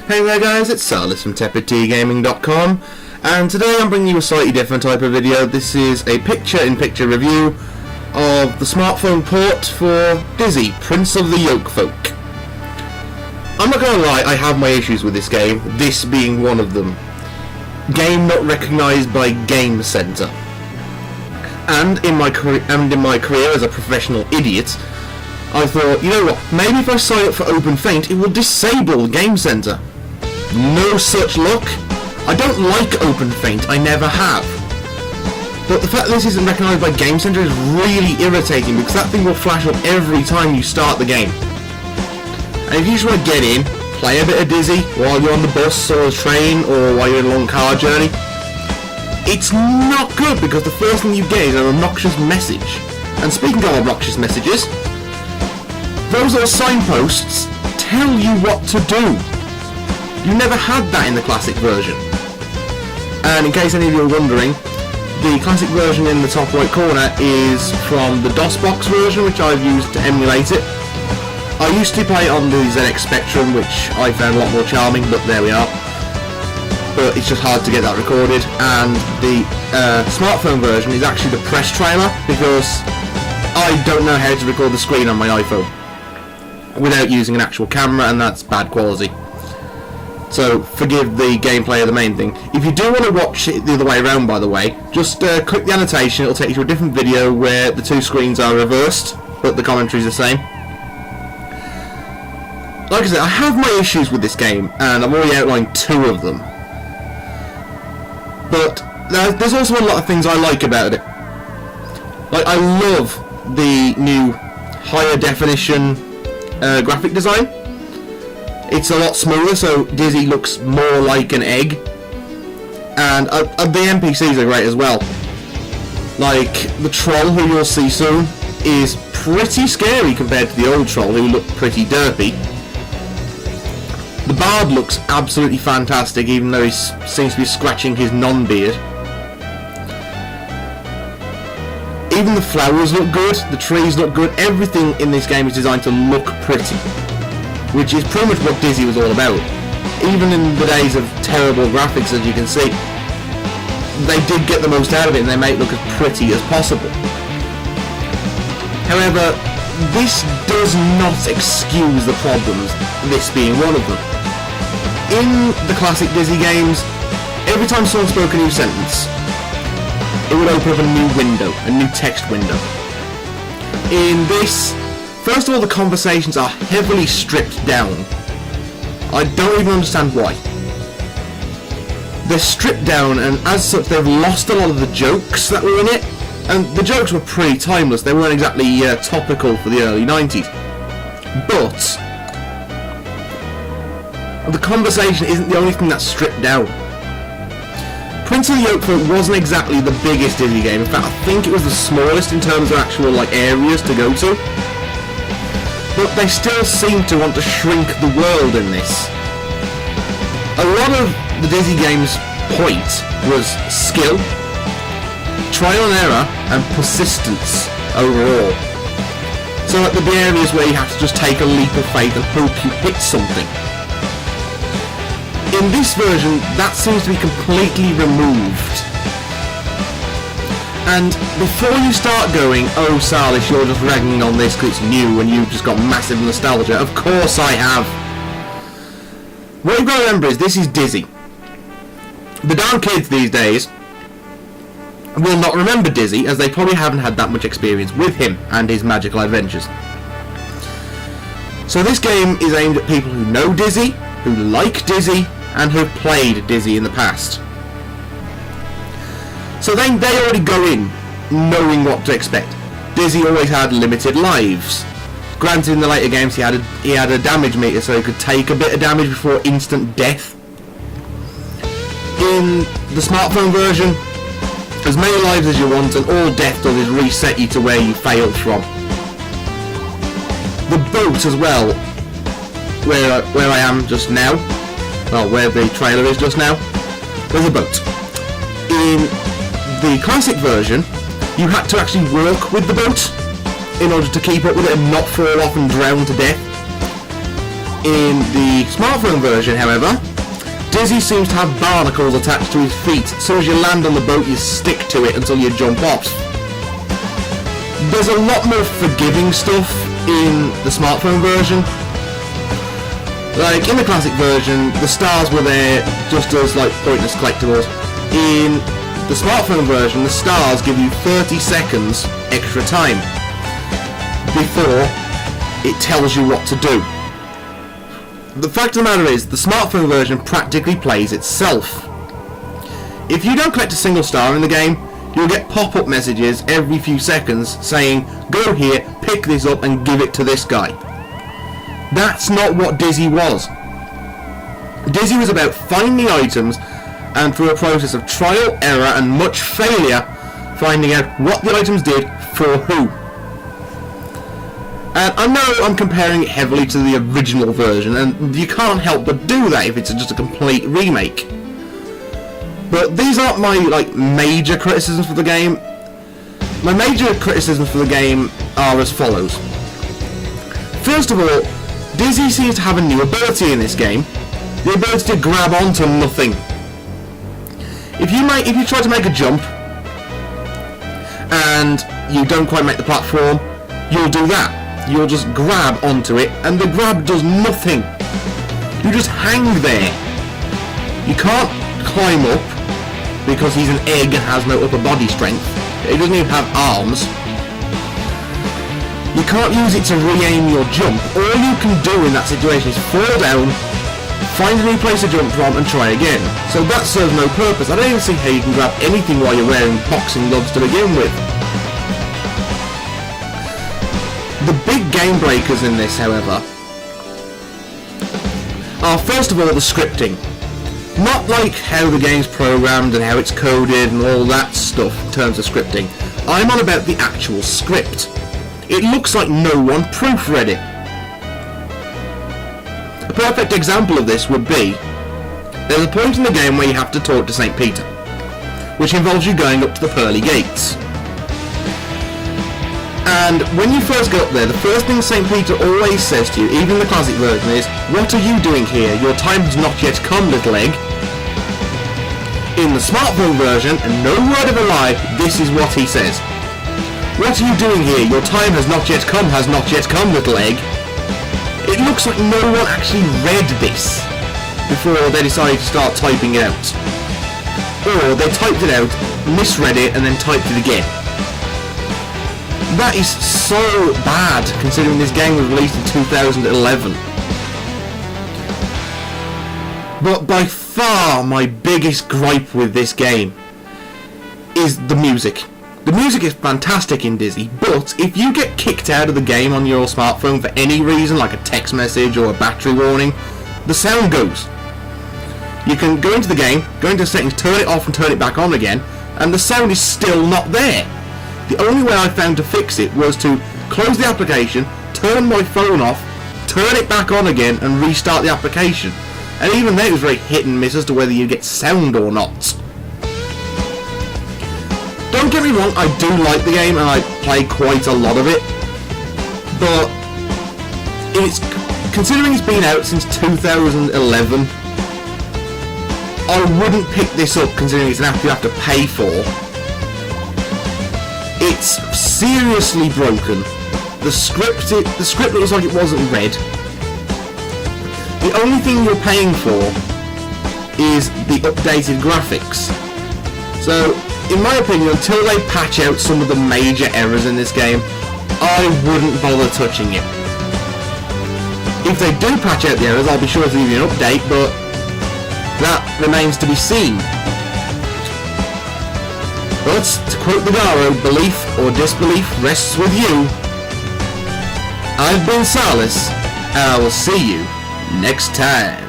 Hey there guys, it's Salis from porperty and today I'm bringing you a slightly different type of video. This is a picture-in-picture review of the smartphone port for Dizzy, Prince of the Yolkfolk. I'm not gonna lie, I have my issues with this game, this being one of them. Game not recognised by Game Center. And in my career as a professional idiot, I thought, you know what, maybe if I sign up for OpenFaint, it will disable Game Center. No such luck. I don't like OpenFaint, I never have. But the fact that this isn't recognised by Game Center is really irritating because that thing will flash up every time you start the game. And if you just want to get in, play a bit of Dizzy while you're on the bus or the train or while you're in a long car journey, it's not good because the first thing you get is an obnoxious message. And speaking of obnoxious messages, those little signposts tell you what to do. You never had that in the classic version. And in case any of you are wondering, the classic version in the top right corner is from the DOSBox version, which I've used to emulate it. I used to play it on the ZX Spectrum, which I found a lot more charming, but there we are. But it's just hard to get that recorded, and the smartphone version is actually the press trailer, because I don't know how to record the screen on my iPhone without using an actual camera, and that's bad quality. So forgive the gameplay of the main thing. If you do want to watch it the other way around, by the way, just click the annotation, it'll take you to a different video where the two screens are reversed, but the commentary is the same. Like I said, I have my issues with this game, and I've already outlined two of them. But there's also a lot of things I like about it. Like, I love the new higher definition graphic design. It's a lot smoother, so Dizzy looks more like an egg. And the NPCs are great as well. Like, the troll, who you'll see soon, is pretty scary compared to the old troll, who looked pretty derpy. The bard looks absolutely fantastic, even though he seems to be scratching his non-beard. Even the flowers look good, the trees look good, everything in this game is designed to look pretty. Which is pretty much what Dizzy was all about. Even in the days of terrible graphics, as you can see, they did get the most out of it and they made it look as pretty as possible. However, this does not excuse the problems, this being one of them. In the classic Dizzy games, every time someone spoke a new sentence, it would open up a new window, a new text window. In this, first of all, the conversations are heavily stripped down. I don't even understand why. They're stripped down, and as such they've lost a lot of the jokes that were in it. And the jokes were pretty timeless, they weren't exactly topical for the early 90s. But the conversation isn't the only thing that's stripped down. Prince of the Yolkfolk wasn't exactly the biggest Dizzy game. In fact, I think it was the smallest in terms of actual areas to go to. But they still seem to want to shrink the world in this. A lot of the Dizzy game's point was skill, trial and error, and persistence overall. So there'd be areas where you have to just take a leap of faith and hope you hit something. In this version, that seems to be completely removed. And before you start going, oh Salis, you're just ragging on this because it's new and you've just got massive nostalgia, of course I have. What you've got to remember is this is Dizzy. The darn kids these days will not remember Dizzy, as they probably haven't had that much experience with him and his magical adventures. So this game is aimed at people who know Dizzy, who like Dizzy, and who have played Dizzy in the past. So they already go in knowing what to expect. Dizzy always had limited lives. Granted, in the later games he had a damage meter, so he could take a bit of damage before instant death. In the smartphone version, as many lives as you want, and all death does is reset you to where you failed from. The boat as well, where I am just now, well, where the trailer is just now, there's a boat. In the classic version, you had to actually work with the boat in order to keep up with it and not fall off and drown to death. In the smartphone version, however, Dizzy seems to have barnacles attached to his feet. As soon as you land on the boat, you stick to it until you jump off. There's a lot more forgiving stuff in the smartphone version. Like, in the classic version, the stars were there just as, like, pointless collectibles. In the smartphone version, the stars give you 30 seconds extra time before it tells you what to do. The fact of the matter is, the smartphone version practically plays itself. If you don't collect a single star in the game, you'll get pop-up messages every few seconds saying, go here, pick this up and give it to this guy. That's not what Dizzy was. Dizzy was about finding items and through a process of trial, error and much failure, finding out what the items did for who. And I know I'm comparing it heavily to the original version, and you can't help but do that if it's just a complete remake. But these aren't my major criticisms for the game. My major criticisms for the game are as follows. First of all, Dizzy seems to have a new ability in this game, the ability to grab onto nothing. If you try to make a jump and you don't quite make the platform, you'll do that. You'll just grab onto it and the grab does nothing. You just hang there. You can't climb up because he's an egg and has no upper body strength. He doesn't even have arms. You can't use it to re-aim your jump. All you can do in that situation is fall down, find a new place to jump from and try again. So that serves no purpose. I don't even see how you can grab anything while you're wearing boxing gloves to begin with. The big game breakers in this, however, are first of all the scripting. Not like how the game's programmed and how it's coded and all that stuff in terms of scripting. I'm on about the actual script. It looks like no one proofread it. A perfect example of this would be, there's a point in the game where you have to talk to St. Peter, which involves you going up to the pearly gates. And when you first go up there, the first thing St. Peter always says to you, even in the classic version, is, "What are you doing here? Your time has not yet come, little egg." In the smartphone version, and no word of a lie, this is what he says. "What are you doing here? Your time has not yet come, little egg." It looks like no one actually read this before they decided to start typing it out. Or they typed it out, misread it, and then typed it again. That is so bad, considering this game was released in 2011. But by far my biggest gripe with this game is the music. The music is fantastic in Dizzy, but if you get kicked out of the game on your smartphone for any reason, like a text message or a battery warning, the sound goes. You can go into the game, go into settings, turn it off and turn it back on again, and the sound is still not there. The only way I found to fix it was to close the application, turn my phone off, turn it back on again and restart the application. And even then it was very hit and miss as to whether you get sound or not. Don't get me wrong, I do like the game and I play quite a lot of it, but considering it's been out since 2011, I wouldn't pick this up considering it's an app you have to pay for. It's seriously broken. The script looks like it wasn't read. The only thing you're paying for is the updated graphics. So, in my opinion, until they patch out some of the major errors in this game, I wouldn't bother touching it. If they do patch out the errors, I'll be sure to give you an update, but that remains to be seen. But, to quote the Garo, belief or disbelief rests with you. I've been Salis, and I will see you next time.